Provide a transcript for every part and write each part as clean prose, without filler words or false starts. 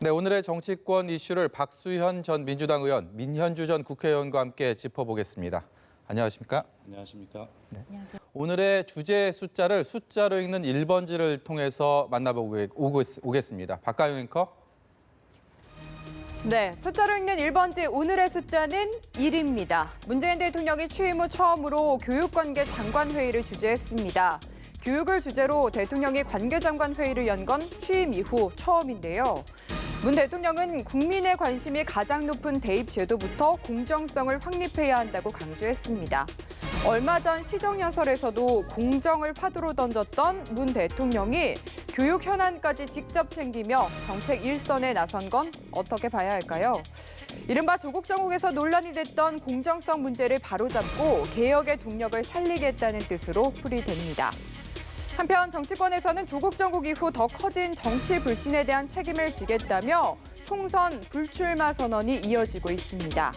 네, 오늘의 정치권 이슈를 박수현 전 민주당 의원, 민현주 전 국회의원과 함께 짚어보겠습니다. 안녕하십니까? 안녕하십니까? 네. 오늘의 주제 숫자를 숫자로 읽는 1번지를 통해서 만나보겠습니다. 박가영 앵커. 네, 숫자로 읽는 1번지 오늘의 숫자는 1입니다. 문재인 대통령이 취임 후 처음으로 교육관계 장관회의를 주재했습니다. 교육을 주제로 대통령이 관계장관 회의를 연 건 취임 이후 처음인데요. 문 대통령은 국민의 관심이 가장 높은 대입 제도부터 공정성을 확립해야 한다고 강조했습니다. 얼마 전 시정연설에서도 공정을 화두로 던졌던 문 대통령이 교육 현안까지 직접 챙기며 정책 일선에 나선 건 어떻게 봐야 할까요? 이른바 조국 정국에서 논란이 됐던 공정성 문제를 바로잡고 개혁의 동력을 살리겠다는 뜻으로 풀이됩니다. 한편 정치권에서는 조국 정국 이후 더 커진 정치 불신에 대한 책임을 지겠다며 총선 불출마 선언이 이어지고 있습니다.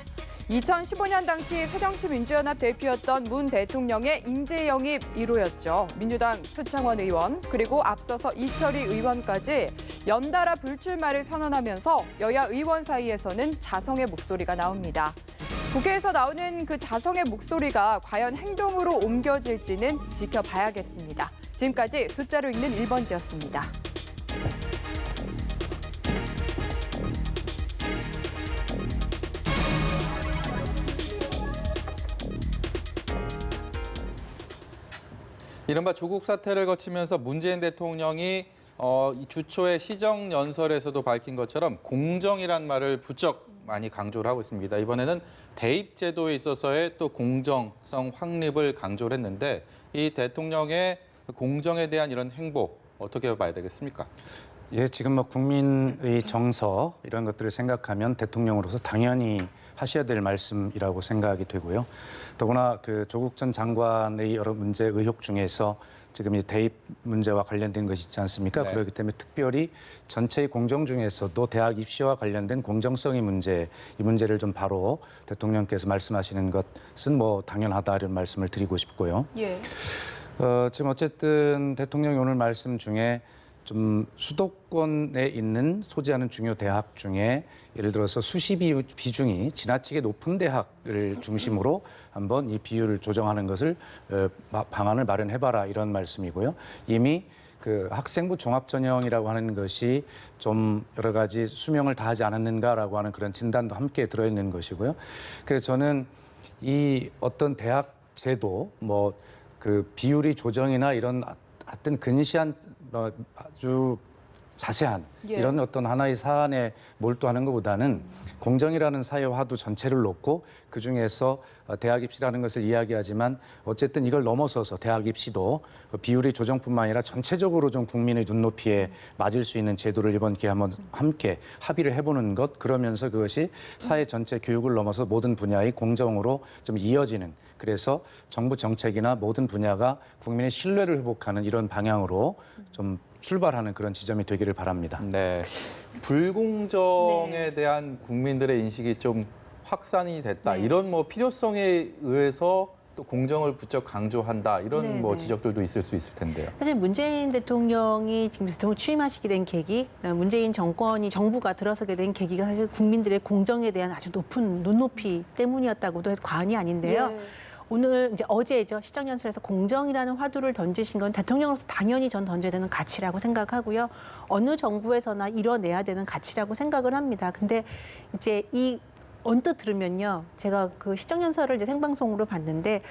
2015년 당시 새정치민주연합 대표였던 문 대통령의 인재 영입 1호였죠. 민주당 표창원 의원 그리고 앞서서 이철희 의원까지 연달아 불출마를 선언하면서 여야 의원 사이에서는 자성의 목소리가 나옵니다. 국회에서 나오는 그 자성의 목소리가 과연 행동으로 옮겨질지는 지켜봐야겠습니다. 지금까지 숫자로 읽는 1번지였습니다. 이른바 조국 사태를 거치면서 문재인 대통령이 주초의 시정연설에서도 밝힌 것처럼 공정이란 말을 부쩍 많이 강조를 하고 있습니다. 이번에는 대입 제도에 있어서의 또 공정성 확립을 강조를 했는데 이 대통령의 공정에 대한 이런 행보 어떻게 봐야 되겠습니까? 예, 지금 국민의 정서 이런 것들을 생각하면 대통령으로서 당연히 하셔야 될 말씀이라고 생각이 되고요. 더구나 그 조국 전 장관의 여러 문제 의혹 중에서 지금 이 대입 문제와 관련된 것이 있지 않습니까? 네. 그렇기 때문에 특별히 전체의 공정 중에서도 대학 입시와 관련된 공정성의 문제, 이 문제를 좀 바로 대통령께서 말씀하시는 것은 당연하다 이런 말씀을 드리고 싶고요. 예. 지금 어쨌든 대통령이 오늘 말씀 중에 좀 수도권에 있는 소재하는 중요 대학 중에 예를 들어서 수시 비중이 지나치게 높은 대학을 중심으로 한번 이 비율을 조정하는 것을 방안을 마련해봐라 이런 말씀이고요. 이미 그 학생부 종합전형이라고 하는 것이 좀 여러 가지 수명을 다하지 않았는가라고 하는 그런 진단도 함께 들어있는 것이고요. 그래서 저는 이 어떤 대학 제도 그 비율이 조정이나 이런 하여튼 근시한 아주 자세한 예. 이런 어떤 하나의 사안에 몰두하는 것보다는 공정이라는 사회 화두 전체를 놓고 그중에서 대학 입시라는 것을 이야기하지만 어쨌든 이걸 넘어서서 대학 입시도 비율의 조정뿐만 아니라 전체적으로 좀 국민의 눈높이에 맞을 수 있는 제도를 이번 기회에 한번 함께 합의를 해보는 것, 그러면서 그것이 사회 전체 교육을 넘어서 모든 분야의 공정으로 좀 이어지는, 그래서 정부 정책이나 모든 분야가 국민의 신뢰를 회복하는 이런 방향으로 좀 출발하는 그런 지점이 되기를 바랍니다. 네, 불공정에 대한 국민들의 인식이 좀 확산이 됐다. 이런 필요성에 의해서 또 공정을 부쩍 강조한다. 이런 지적들도 있을 수 있을 텐데요. 사실 문재인 대통령이 지금 대통령 취임하시게 된 계기, 문재인 정부가 들어서게 된 계기가 사실 국민들의 공정에 대한 아주 높은 눈높이 때문이었다고도 해도 과언이 아닌데요. 예. 오늘 어제죠, 시정연설에서 공정이라는 화두를 던지신 건 대통령으로서 당연히 전 던져야 되는 가치라고 생각하고요. 어느 정부에서나 이뤄내야 되는 가치라고 생각을 합니다. 근데 이제 언뜻 들으면요, 제가 그 시정연설을 이제 생방송으로 봤는데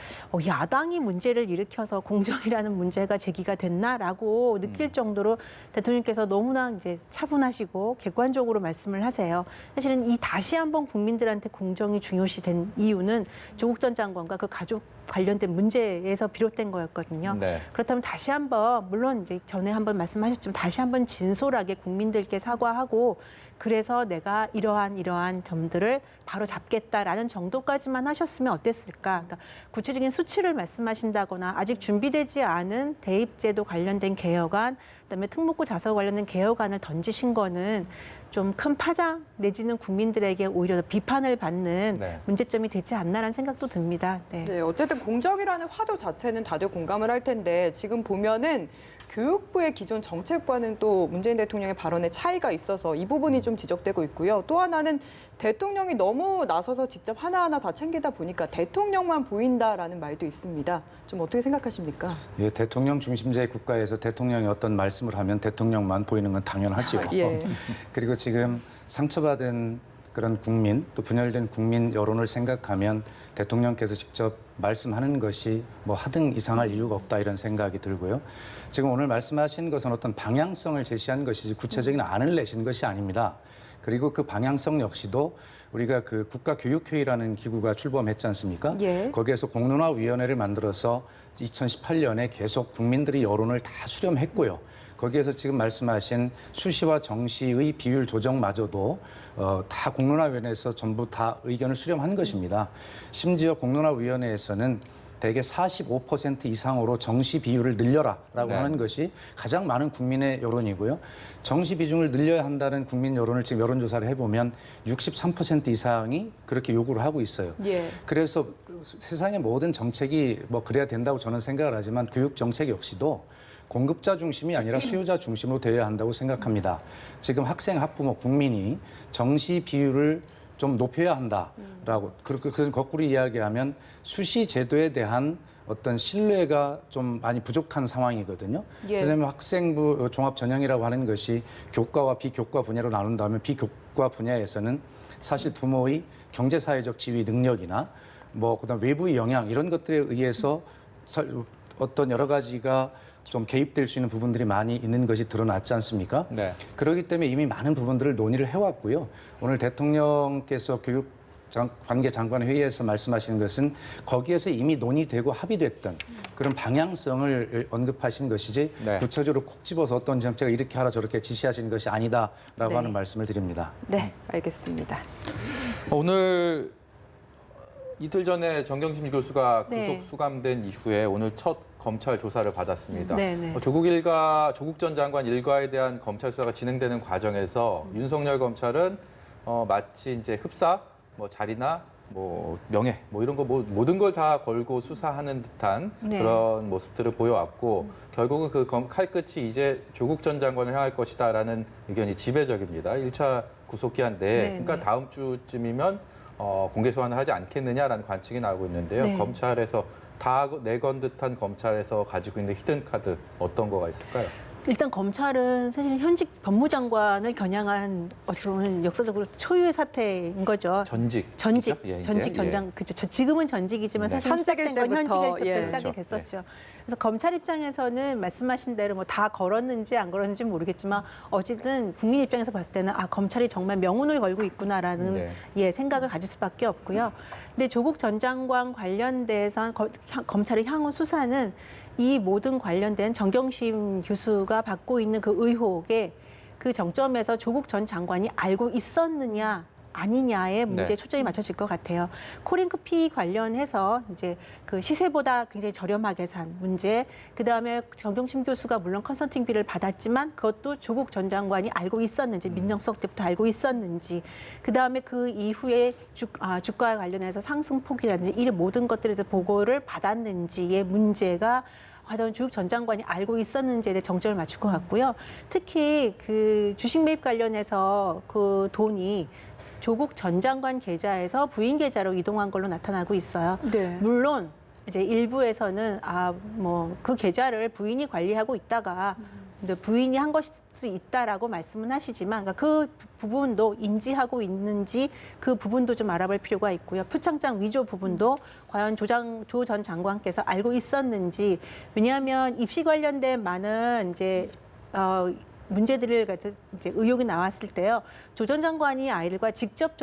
야당이 문제를 일으켜서 공정이라는 문제가 제기가 됐나라고 느낄 정도로 대통령께서 너무나 이제 차분하시고 객관적으로 말씀을 하세요. 사실은 이 다시 한번 국민들한테 공정이 중요시된 이유는 조국 전 장관과 그 가족 관련된 문제에서 비롯된 거였거든요. 네. 그렇다면 다시 한번, 물론 이제 전에 한번 말씀하셨지만 다시 한번 진솔하게 국민들께 사과하고, 그래서 내가 이러한 점들을 바로 잡겠다라는 정도까지만 하셨으면 어땠을까? 그러니까 구체적인 수치를 말씀하신다거나 아직 준비되지 않은 대입제도 관련된 개혁안, 그다음에 특목고 자서 관련된 개혁안을 던지신 거는 좀 큰 파장 내지는 국민들에게 오히려 비판을 받는 문제점이 되지 않나라는 생각도 듭니다. 네, 어쨌든 공정이라는 화두 자체는 다들 공감을 할 텐데 지금 보면은 교육부의 기존 정책과는 또 문재인 대통령의 발언에 차이가 있어서 이 부분이 좀 지적되고 있고요. 또 하나는 대통령이 너무 나서서 직접 하나하나 다 챙기다 보니까 대통령만 보인다라는 말도 있습니다. 좀 어떻게 생각하십니까? 예, 대통령 중심제 국가에서 대통령이 어떤 말씀을 하면 대통령만 보이는 건 당연하죠. 예. 그리고 지금 상처받은 그런 국민, 또 분열된 국민 여론을 생각하면 대통령께서 직접 말씀하는 것이 뭐 하등 이상할 이유가 없다 이런 생각이 들고요. 지금 오늘 말씀하신 것은 어떤 방향성을 제시한 것이지 구체적인 안을 내신 것이 아닙니다. 그리고 그 방향성 역시도 우리가 그 국가교육회의라는 기구가 출범했지 않습니까? 예. 거기에서 공론화위원회를 만들어서 2018년에 계속 국민들이 여론을 다 수렴했고요. 거기에서 지금 말씀하신 수시와 정시의 비율 조정마저도 다 공론화위원회에서 전부 다 의견을 수렴한 것입니다. 심지어 공론화위원회에서는 대개 45% 이상으로 정시 비율을 늘려라라고 네. 하는 것이 가장 많은 국민의 여론이고요. 정시 비중을 늘려야 한다는 국민 여론을 지금 여론조사를 해보면 63% 이상이 그렇게 요구를 하고 있어요. 예. 그래서 세상의 모든 정책이 뭐 그래야 된다고 저는 생각을 하지만 교육 정책 역시도 공급자 중심이 아니라 수요자 중심으로 되어야 한다고 생각합니다. 지금 학생, 학부모, 국민이 정시 비율을 좀 높여야 한다라고 그래서 거꾸로 이야기하면 수시 제도에 대한 어떤 신뢰가 좀 많이 부족한 상황이거든요. 예. 왜냐하면 학생부 종합 전형이라고 하는 것이 교과와 비교과 분야로 나눈다면 비교과 분야에서는 사실 부모의 경제사회적 지위 능력이나 뭐 그다음 외부의 영향 이런 것들에 의해서 어떤 여러 가지가 좀 개입될 수 있는 부분들이 많이 있는 것이 드러났지 않습니까? 네. 그렇기 때문에 이미 많은 부분들을 논의를 해왔고요. 오늘 대통령께서 교육관계장관 회의에서 말씀하시는 것은 거기에서 이미 논의되고 합의됐던 그런 방향성을 언급하신 것이지 네. 구체적으로 콕 집어서 어떤 정책을 이렇게 하라 저렇게 지시하신 것이 아니다라고 네. 하는 말씀을 드립니다. 네, 알겠습니다. 오늘 이틀 전에 정경심 교수가 네. 구속 수감된 이후에 오늘 첫 검찰 조사를 받았습니다. 네, 네. 조국 전 장관 일가에 대한 검찰 수사가 진행되는 과정에서 윤석열 검찰은 마치 이제 흡사, 뭐 자리나 뭐 명예, 뭐 이런 거 뭐 모든 걸 다 걸고 수사하는 듯한 네. 그런 모습들을 보여왔고 결국은 그 칼끝이 이제 조국 전 장관을 향할 것이다라는 의견이 지배적입니다. 1차 구속 기한 내에 네, 그러니까 네. 다음 주쯤이면 공개 소환을 하지 않겠느냐라는 관측이 나오고 있는데요. 네. 검찰에서 다 내건 듯한 검찰에서 가지고 있는 히든 카드 어떤 거가 있을까요? 일단 검찰은 사실 현직 법무장관을 겨냥한 어떻게 보면 역사적으로 초유의 사태인 거죠. 전직. 전직, 그죠? 예, 이제. 전직 예. 전장, 그죠. 지금은 전직이지만 네. 사실 현직일 시작된 건 때부터, 현직일 때부터 예. 시작이 그렇죠. 됐었죠. 그래서 검찰 입장에서는 말씀하신 대로 뭐 다 걸었는지 안 걸었는지 모르겠지만 어쨌든 국민 입장에서 봤을 때는 아 검찰이 정말 명운을 걸고 있구나라는 네. 예 생각을 가질 수밖에 없고요. 근데 조국 전 장관 관련돼서 검찰의 향후 수사는 이 모든 관련된 정경심 교수가 받고 있는 그 의혹에 그 정점에서 조국 전 장관이 알고 있었느냐 아니냐의 문제에 네. 초점이 맞춰질 것 같아요. 코링크피 관련해서 이제 그 시세보다 굉장히 저렴하게 산 문제, 그 다음에 정경심 교수가 물론 컨설팅비를 받았지만 그것도 조국 전 장관이 알고 있었는지, 민정수석 때부터 알고 있었는지, 그 다음에 그 이후에 주가와 관련해서 상승폭이라든지 이런 모든 것들에 대해 보고를 받았는지의 문제가 과연 조국 전 장관이 알고 있었는지에 대해 정점을 맞출 것 같고요. 특히 그 주식 매입 관련해서 그 돈이 조국 전 장관 계좌에서 부인 계좌로 이동한 걸로 나타나고 있어요. 네. 물론 이제 일부에서는 뭐 그 계좌를 부인이 관리하고 있다가 근데 부인이 한 것일 수 있다라고 말씀은 하시지만 그러니까 그 부분도 인지하고 있는지 그 부분도 좀 알아볼 필요가 있고요. 표창장 위조 부분도 과연 조 전 장관께서 알고 있었는지, 왜냐하면 입시 관련된 많은 이제 문제들을 같은 이제 의혹이 나왔을 때요. 조 전 장관이 아이들과 직접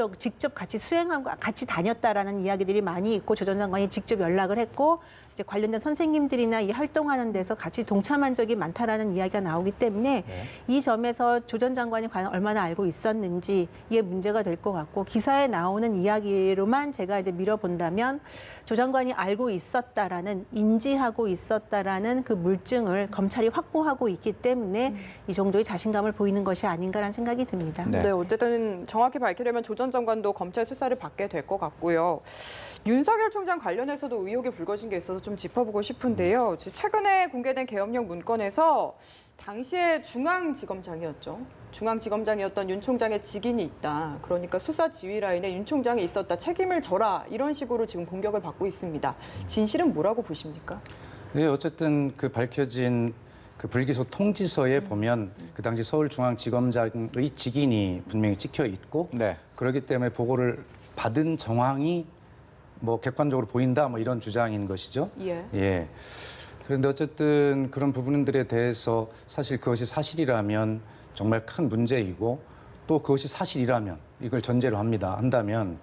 같이 수행하고 같이 다녔다라는 이야기들이 많이 있고 조 전 장관이 직접 연락을 했고 이제 관련된 선생님들이나 이 활동하는 데서 같이 동참한 적이 많다라는 이야기가 나오기 때문에 네. 이 점에서 조 전 장관이 과연 얼마나 알고 있었는지 이게 문제가 될 것 같고 기사에 나오는 이야기로만 제가 이제 밀어본다면 조 장관이 알고 있었다라는 인지하고 있었다라는 그 물증을 검찰이 확보하고 있기 때문에 이 정도의 자신감을 보이는 것이 아닌가라는 생각이 듭니다. 네. 네, 어쨌든 정확히 밝히려면 조 전 장관도 검찰 수사를 받게 될 것 같고요. 윤석열 총장 관련해서도 의혹이 불거진 게 있어서 좀 좀 짚어보고 싶은데요. 최근에 공개된 계엄령 문건에서 당시에 중앙지검장이었죠. 중앙지검장이었던 윤 총장의 직인이 있다. 그러니까 수사 지휘 라인에 윤 총장이 있었다. 책임을 져라. 이런 식으로 지금 공격을 받고 있습니다. 진실은 뭐라고 보십니까? 네, 어쨌든 그 밝혀진 그 불기소 통지서에 보면 그 당시 서울중앙지검장의 직인이 분명히 찍혀 있고 네. 그렇기 때문에 보고를 받은 정황이 뭐 객관적으로 보인다 뭐 이런 주장인 것이죠. 예. 예. 그런데 어쨌든 그런 부분들에 대해서 사실 그것이 사실이라면 정말 큰 문제이고 또 그것이 사실이라면 이걸 전제로 한다면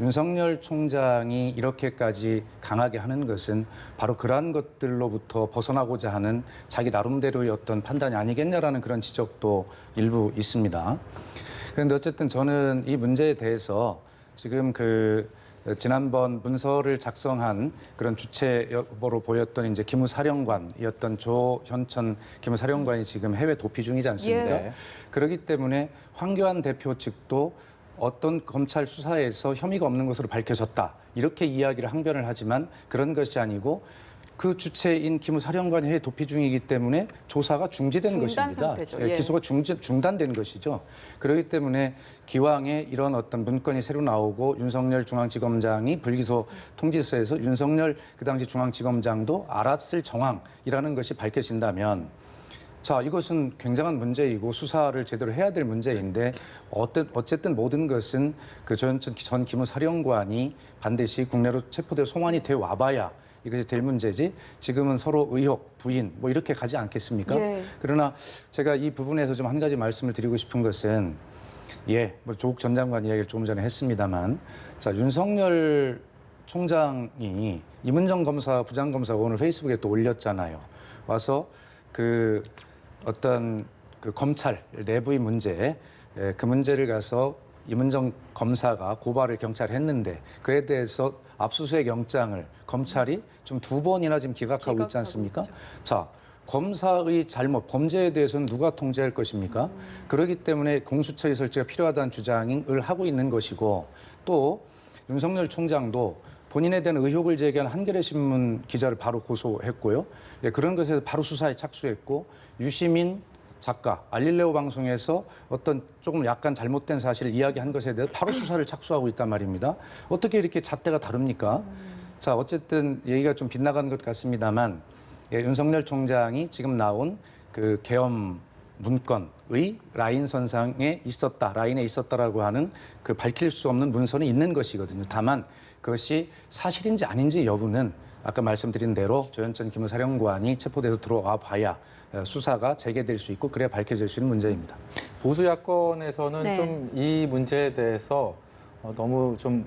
윤석열 총장이 이렇게까지 강하게 하는 것은 바로 그러한 것들로부터 벗어나고자 하는 자기 나름대로의 어떤 판단이 아니겠냐라는 그런 지적도 일부 있습니다. 그런데 어쨌든 저는 이 문제에 대해서 지금 지난번 문서를 작성한 그런 주체 여보로 보였던 이제 기무사령관이었던 조현천 기무사령관이 지금 해외 도피 중이지 않습니까? 예. 그렇기 때문에 황교안 대표 측도 어떤 검찰 수사에서 혐의가 없는 것으로 밝혀졌다. 이렇게 이야기를 항변을 하지만 그런 것이 아니고 그 주체인 기무사령관이 해외 도피 중이기 때문에 조사가 중지된 중단 것입니다. 상태죠. 예, 예. 기소가 중단된 것이죠. 그렇기 때문에 기왕에 이런 어떤 문건이 새로 나오고 윤석열 중앙지검장이 불기소 통지서에서 윤석열 그 당시 중앙지검장도 알았을 정황이라는 것이 밝혀진다면 자, 이것은 굉장한 문제이고 수사를 제대로 해야 될 문제인데 어쨌든 모든 것은 그 전 기무사령관이 반드시 국내로 체포돼 송환이 돼 와봐야 이것이 될 문제지 지금은 서로 의혹, 부인 뭐 이렇게 가지 않겠습니까? 예. 그러나 제가 이 부분에서 좀 한 가지 말씀을 드리고 싶은 것은 뭐 조국 전 장관 이야기를 조금 전에 했습니다만 자, 윤석열 총장이 임은정 검사, 부장검사가 오늘 페이스북에 또 올렸잖아요. 와서 그 어떤 그 검찰 내부의 문제, 그 문제를 가서 임은정 검사가 고발을 경찰에 했는데 그에 대해서 압수수색 영장을 검찰이 좀 2번이나 지금 기각하고 있지 않습니까? 자, 검사의 잘못, 범죄에 대해서는 누가 통제할 것입니까? 그렇기 때문에 공수처의 설치가 필요하다는 주장을 하고 있는 것이고 또 윤석열 총장도 본인에 대한 의혹을 제기한 한겨레 신문 기자를 바로 고소했고요. 예, 그런 것에서 바로 수사에 착수했고 유시민 작가 알릴레오 방송에서 어떤 조금 약간 잘못된 사실을 이야기한 것에 대해서 바로 수사를 착수하고 있단 말입니다. 어떻게 이렇게 잣대가 다릅니까? 자, 어쨌든 얘기가 좀 빗나가는 것 같습니다만 예, 윤석열 총장이 지금 나온 그 계엄 문건의 라인에 있었다라고 하는 그 밝힐 수 없는 문서는 있는 것이거든요. 다만 그것이 사실인지 아닌지 여부는 아까 말씀드린 대로 조현천 기무사령관이 체포돼서 들어와 봐야 수사가 재개될 수 있고 그래야 밝혀질 수 있는 문제입니다. 보수 야권에서는 네. 좀 이 문제에 대해서 너무 좀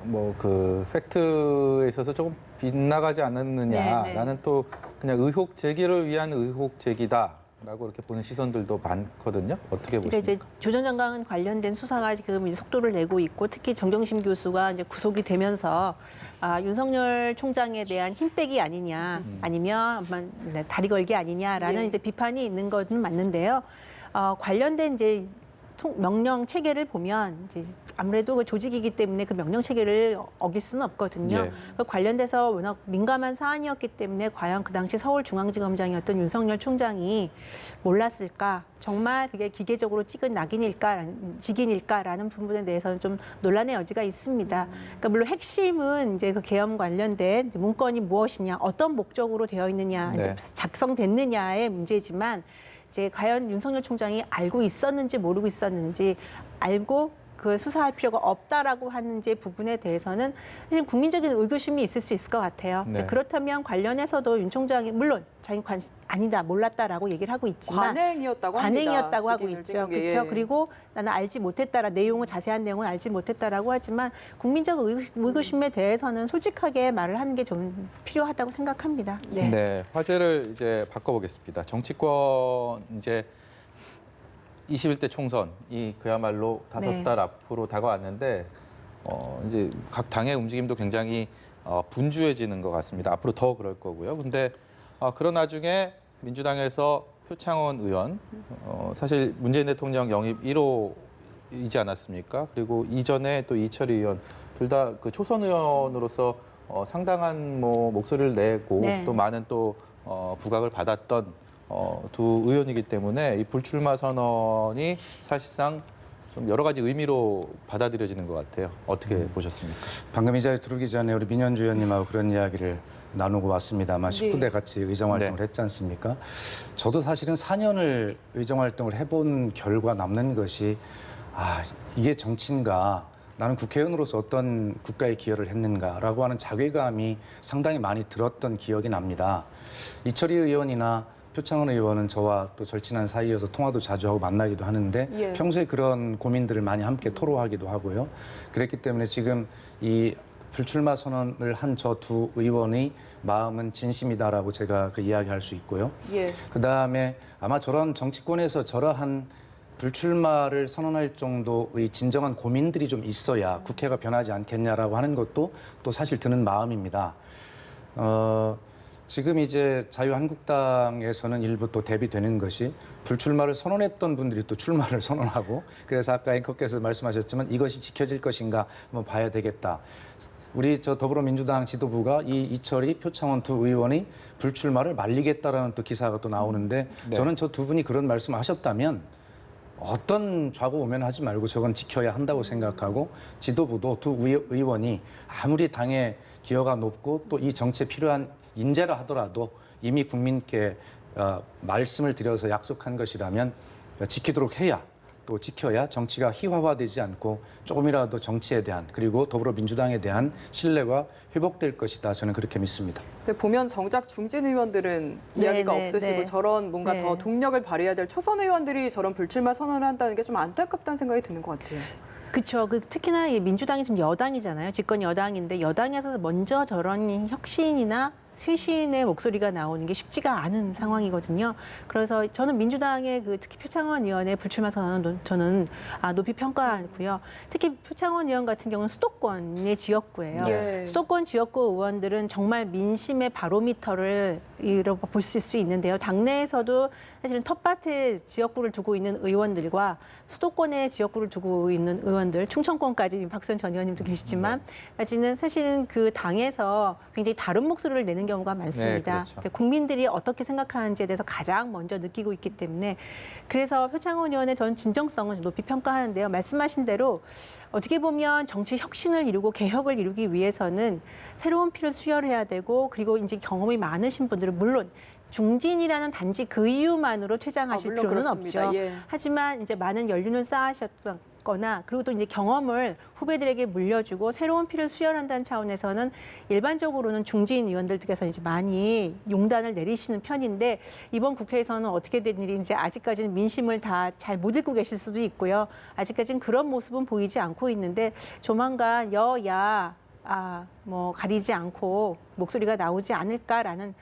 뭐 그 팩트에 있어서 조금 빗나가지 않았느냐라는 네. 또 그냥 의혹 제기를 위한 의혹 제기다라고 이렇게 보는 시선들도 많거든요. 어떻게 그러니까 이제 보십니까? 조 전 장관 관련된 수사가 지금 이제 속도를 내고 있고 특히 정경심 교수가 이제 구속이 되면서 윤석열 총장에 대한 힘빼기 아니냐 아니면 다리 걸기 아니냐라는 예. 이제 비판이 있는 것은 맞는데요. 관련된 이제 명령 체계를 보면 이제 아무래도 그 조직이기 때문에 그 명령 체계를 어길 수는 없거든요. 예. 그 관련돼서 워낙 민감한 사안이었기 때문에 과연 그 당시 서울중앙지검장이었던 윤석열 총장이 몰랐을까? 정말 그게 기계적으로 찍은 직인일까라는 부분에 대해서는 좀 논란의 여지가 있습니다. 그러니까 물론 핵심은 이제 그 계엄 관련된 문건이 무엇이냐, 어떤 목적으로 되어 있느냐, 네. 이제 작성됐느냐의 문제지만 이제 과연 윤석열 총장이 알고 있었는지 모르고 있었는지 알고 그 수사할 필요가 없다라고 하는지 부분에 대해서는 사실 국민적인 의구심이 있을 수 있을 것 같아요. 네. 그렇다면 관련해서도 윤 총장이 물론 자기 아니다 몰랐다라고 얘기를 하고 있지만 관행이었다고 합니다. 관행이었다고 하고 직인을 있죠. 찍은 게. 그렇죠. 예. 그리고 나는 알지 못했다라 내용을 자세한 내용은 알지 못했다라고 하지만 국민적 의구심에 대해서는 솔직하게 말을 하는 게 좀 필요하다고 생각합니다. 네. 네, 화제를 이제 바꿔보겠습니다. 정치권 이제 21대 총선이 그야말로 네. 5달 앞으로 다가왔는데 이제 각 당의 움직임도 굉장히 분주해지는 것 같습니다. 앞으로 더 그럴 거고요. 근데 그런 와중에 민주당에서 표창원 의원 사실 문재인 대통령 영입 1호이지 않았습니까? 그리고 이전에 또 이철희 의원 둘 다 그 초선 의원으로서 상당한 뭐 목소리를 내고 네. 또 많은 또 부각을 받았던 두 의원이기 때문에 이 불출마 선언이 사실상 좀 여러 가지 의미로 받아들여지는 것 같아요. 어떻게 보셨습니까? 방금 이 자리에 들어오기 전에 우리 민현주 의원님하고 그런 이야기를 나누고 왔습니다만 네. 19대 같이 의정활동을 네. 했지 않습니까? 저도 사실은 4년을 의정활동을 해본 결과 남는 것이 이게 정치인가? 나는 국회의원으로서 어떤 국가에 기여를 했는가라고 하는 자괴감이 상당히 많이 들었던 기억이 납니다. 이철희 의원이나 표창원 의원은 저와 또 절친한 사이여서 통화도 자주 하고 만나기도 하는데 예. 평소에 그런 고민들을 많이 함께 토로하기도 하고요. 그랬기 때문에 지금 이 불출마 선언을 한 저 두 의원의 마음은 진심이다라고 제가 그 이야기할 수 있고요. 예. 그다음에 아마 저런 정치권에서 저러한 불출마를 선언할 정도의 진정한 고민들이 좀 있어야 국회가 변하지 않겠냐라고 하는 것도 또 사실 드는 마음입니다. 지금 이제 자유한국당에서는 일부 또 대비되는 것이 불출마를 선언했던 분들이 또 출마를 선언하고 그래서 아까 앵커께서 말씀하셨지만 이것이 지켜질 것인가 한번 봐야 되겠다. 우리 저 더불어민주당 지도부가 이 이철희, 표창원 두 의원이 불출마를 말리겠다라는 또 기사가 또 나오는데 네. 저는 저 두 분이 그런 말씀을 하셨다면 어떤 좌고 우면 하지 말고 저건 지켜야 한다고 생각하고 지도부도 두 의원이 아무리 당의 기여가 높고 또 이 정치에 필요한 인재라 하더라도 이미 국민께 말씀을 드려서 약속한 것이라면 지키도록 해야 또 지켜야 정치가 희화화되지 않고 조금이라도 정치에 대한 그리고 더불어민주당에 대한 신뢰가 회복될 것이다. 저는 그렇게 믿습니다. 근데 보면 정작 중진 의원들은 이야기가 네, 없으시고 네. 저런 뭔가 네. 더 동력을 발휘해야 될 초선 의원들이 저런 불출마 선언을 한다는 게 좀 안타깝다는 생각이 드는 것 같아요. 그렇죠. 특히나 이 민주당이 지금 여당이잖아요. 집권 여당인데 여당에서 먼저 저런 혁신이나 쇄신의 목소리가 나오는 게 쉽지가 않은 상황이거든요. 그래서 저는 민주당의 특히 표창원 의원의 불출마 선언은 저는 높이 평가하고요. 특히 표창원 의원 같은 경우는 수도권의 지역구예요. 예. 수도권 지역구 의원들은 정말 민심의 바로미터를 볼 수 있는데요. 당내에서도 사실은 텃밭에 지역구를 두고 있는 의원들과 수도권에 지역구를 두고 있는 의원들, 충청권까지 박수현 전 의원님도 계시지만 까지는 사실은 그 당에서 굉장히 다른 목소리를 내는 경우가 많습니다. 네, 그렇죠. 국민들이 어떻게 생각하는지에 대해서 가장 먼저 느끼고 있기 때문에 그래서 표창원 의원의 전 진정성을 높이 평가하는데요. 말씀하신 대로 어떻게 보면 정치 혁신을 이루고 개혁을 이루기 위해서는 새로운 피를 수혈해야 되고 그리고 이제 경험이 많으신 분들은 물론 중진이라는 단지 그 이유만으로 퇴장하실 물론 필요는 그렇습니다. 없죠. 예. 하지만 이제 많은 연륜을 쌓으셨거나 그리고 또 이제 경험을 후배들에게 물려주고 새로운 피를 수혈한다는 차원에서는 일반적으로는 중진 의원들께서 이제 많이 용단을 내리시는 편인데 이번 국회에서는 어떻게 된 일인지 아직까지는 민심을 다 잘 못 읽고 계실 수도 있고요. 아직까지는 그런 모습은 보이지 않고 있는데 조만간 여야 가리지 않고 목소리가 나오지 않을까라는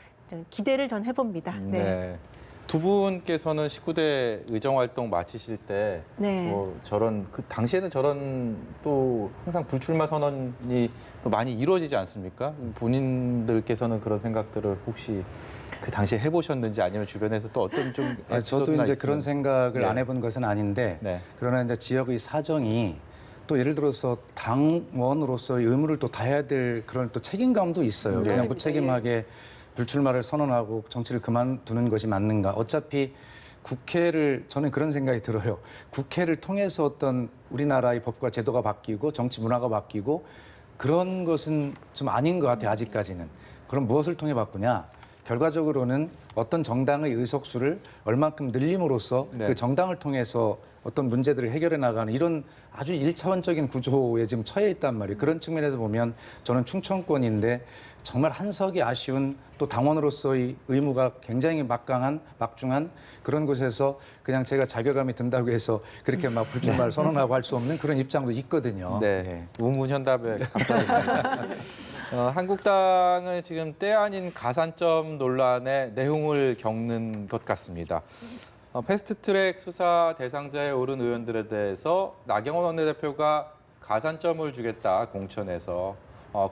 기대를 전 해봅니다. 네. 두 분께서는 19대 의정활동 마치실 때 네. 저런 그 당시에는 저런 또 항상 불출마 선언이 또 많이 이루어지지 않습니까? 본인들께서는 그런 생각들을 혹시 그 당시에 해보셨는지 아니면 주변에서 또 어떤 좀 저도 에피소드나 이제 그런 있으면. 생각을 네. 안 해본 것은 아닌데 네. 그러나 이제 지역의 사정이 또 예를 들어서 당원으로서의 의무를 또 다해야 될 그런 또 책임감도 있어요. 네. 그냥 무책임하게 불출마를 선언하고 정치를 그만두는 것이 맞는가? 어차피 국회를 저는 그런 생각이 들어요. 국회를 통해서 어떤 우리나라의 법과 제도가 바뀌고 정치 문화가 바뀌고 그런 것은 좀 아닌 것 같아요. 아직까지는. 그럼 무엇을 통해 바꾸냐? 결과적으로는 어떤 정당의 의석수를 얼만큼 늘림으로써 네. 그 정당을 통해서 어떤 문제들을 해결해 나가는 이런 아주 일차원적인 구조에 지금 처해 있단 말이에요. 그런 측면에서 보면 저는 충청권인데 정말 한석이 아쉬운 또 당원으로서의 의무가 굉장히 막중한 그런 곳에서 그냥 제가 자괴감이 든다고 해서 그렇게 막 불출마를 선언하고 할 수 없는 그런 입장도 있거든요. 네. 우문현답에 감사드립니다. 한국당은 지금 때 아닌 가산점 논란의 내용을 겪는 것 같습니다. 패스트트랙 수사 대상자에 오른 의원들에 대해서 나경원 원내대표가 가산점을 주겠다 공천에서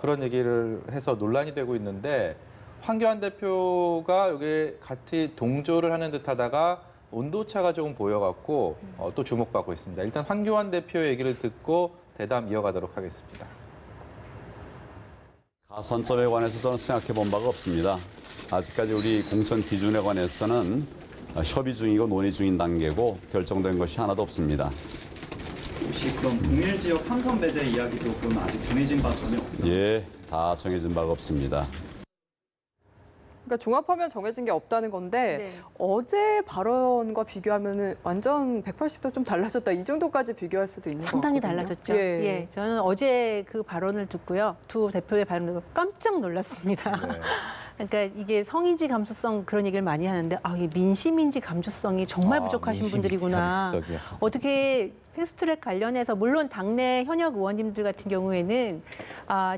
그런 얘기를 해서 논란이 되고 있는데 황교안 대표가 여기에 같이 동조를 하는 듯하다가 온도차가 조금 보여갖고 또 주목받고 있습니다. 일단 황교안 대표의 얘기를 듣고 대담 이어가도록 하겠습니다. 선점에 관해서 저는 생각해 본 바가 없습니다. 아직까지 우리 공천 기준에 관해서는 협의 중이고 논의 중인 단계고 결정된 것이 하나도 없습니다. 혹시 그럼 동일 지역 3선 배제 이야기도 그럼 아직 정해진 바 전혀 없나요? 예, 다 정해진 바가 없습니다. 그러니까 종합하면 정해진 게 없다는 건데 네. 어제 발언과 비교하면은 완전 180도 좀 달라졌다. 이 정도까지 비교할 수도 있는 것 상당히 같거든요. 달라졌죠. 예. 예, 저는 어제 그 발언을 듣고요. 두 대표의 발언을 듣고 깜짝 놀랐습니다. 네. 그러니까 이게 성인지 감수성 그런 얘기를 많이 하는데 이 민심인지 감수성이 정말 부족하신 분들이구나. 어떻게 패스트트랙 관련해서 물론 당내 현역 의원님들 같은 경우에는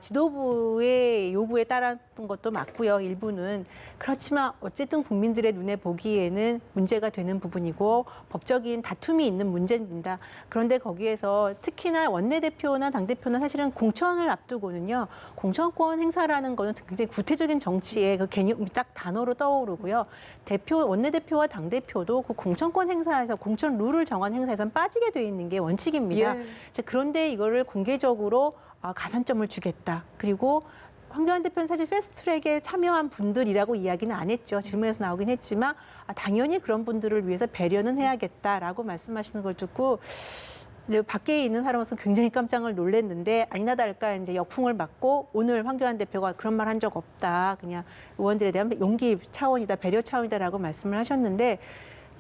지도부의 요구에 따랐던 것도 맞고요. 일부는. 그렇지만 어쨌든 국민들의 눈에 보기에는 문제가 되는 부분이고 법적인 다툼이 있는 문제입니다. 그런데 거기에서 특히나 원내대표나 당대표는 사실은 공천을 앞두고는요. 공천권 행사라는 거는 굉장히 구체적인 정치의 그 개념이 딱 단어로 떠오르고요. 원내대표와 당대표도 그 공천권 행사에서 공천 룰을 정한 행사에서는 빠지게 돼 있는 게 원칙입니다. 예. 그런데 이거를 공개적으로 가산점을 주겠다. 그리고 황교안 대표는 사실 패스트트랙에 참여한 분들이라고 이야기는 안 했죠. 질문에서 나오긴 했지만 당연히 그런 분들을 위해서 배려는 해야겠다라고 말씀하시는 걸 듣고 이제 밖에 있는 사람으로서 굉장히 깜짝을 놀랐는데 아니나 다를까 이제 역풍을 맞고 오늘 황교안 대표가 그런 말 한 적 없다. 그냥 의원들에 대한 용기 차원이다, 배려 차원이다라고 말씀을 하셨는데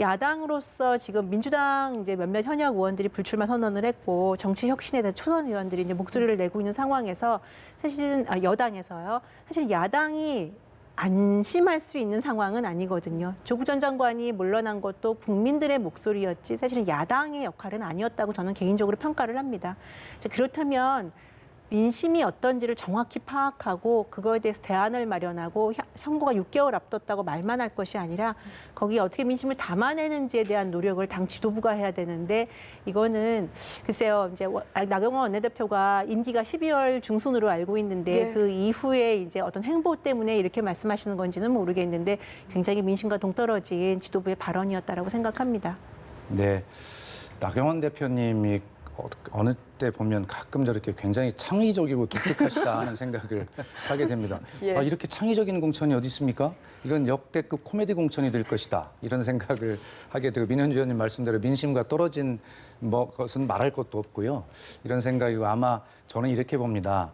야당으로서 지금 민주당 이제 몇몇 현역 의원들이 불출마 선언을 했고 정치 혁신에 대한 초선 의원들이 이제 목소리를 내고 있는 상황에서 사실은 여당에서요. 사실 야당이 안심할 수 있는 상황은 아니거든요. 조국 전 장관이 물러난 것도 국민들의 목소리였지 사실은 야당의 역할은 아니었다고 저는 개인적으로 평가를 합니다. 그렇다면 민심이 어떤지를 정확히 파악하고 그거에 대해서 대안을 마련하고 선거가 6개월 앞뒀다고 말만 할 것이 아니라 거기에 어떻게 민심을 담아내는지에 대한 노력을 당 지도부가 해야 되는데 이거는 글쎄요. 이제 나경원 원내대표가 임기가 12월 중순으로 알고 있는데 예. 그 이후에 이제 어떤 행보 때문에 이렇게 말씀하시는 건지는 모르겠는데 굉장히 민심과 동떨어진 지도부의 발언이었다라고 생각합니다. 네, 나경원 대표님이 어느 때 보면 가끔 저렇게 굉장히 창의적이고 독특하시다 하는 생각을 하게 됩니다. 예. 이렇게 창의적인 공천이 어디 있습니까? 이건 역대급 코미디 공천이 될 것이다. 이런 생각을 하게 되고 민현주 의원님 말씀대로 민심과 떨어진 것은 말할 것도 없고요. 이런 생각이고 아마 저는 이렇게 봅니다.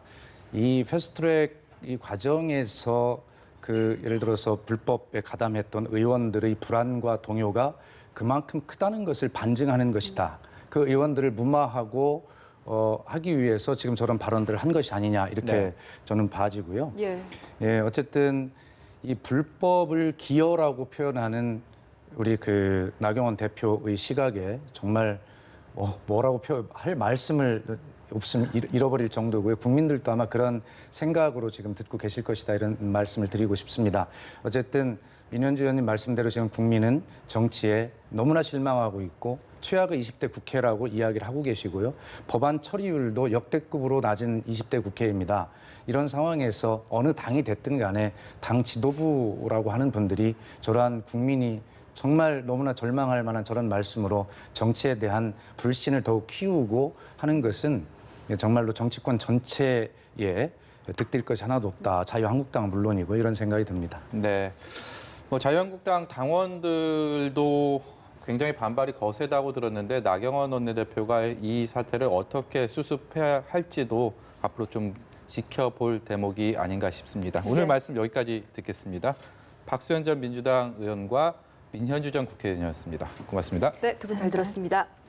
이 패스트트랙 이 과정에서 예를 들어서 불법에 가담했던 의원들의 불안과 동요가 그만큼 크다는 것을 반증하는 것이다. 그 의원들을 무마하고 하기 위해서 지금 저런 발언들을 한 것이 아니냐 이렇게 네. 저는 봐지고요. 예. 예, 어쨌든 이 불법을 기여라고 표현하는 우리 나경원 대표의 시각에 정말 뭐라고 할 말씀을 잃어버릴 정도고요. 국민들도 아마 그런 생각으로 지금 듣고 계실 것이다 이런 말씀을 드리고 싶습니다. 어쨌든 민현주 의원님 말씀대로 지금 국민은 정치에 너무나 실망하고 있고 최악의 20대 국회라고 이야기를 하고 계시고요. 법안 처리율도 역대급으로 낮은 20대 국회입니다. 이런 상황에서 어느 당이 됐든 간에 당 지도부라고 하는 분들이 저러한 국민이 정말 너무나 절망할 만한 저런 말씀으로 정치에 대한 불신을 더욱 키우고 하는 것은 정말로 정치권 전체에 득될 것이 하나도 없다. 자유한국당은 물론이고 이런 생각이 듭니다. 네. 자유한국당 당원들도 굉장히 반발이 거세다고 들었는데 나경원 원내대표가 이 사태를 어떻게 수습해야 할지도 앞으로 좀 지켜볼 대목이 아닌가 싶습니다. 오늘 네. 말씀 여기까지 듣겠습니다. 박수현 전 민주당 의원과 민현주 전 국회의원이었습니다. 고맙습니다. 네, 두 분 잘 들었습니다.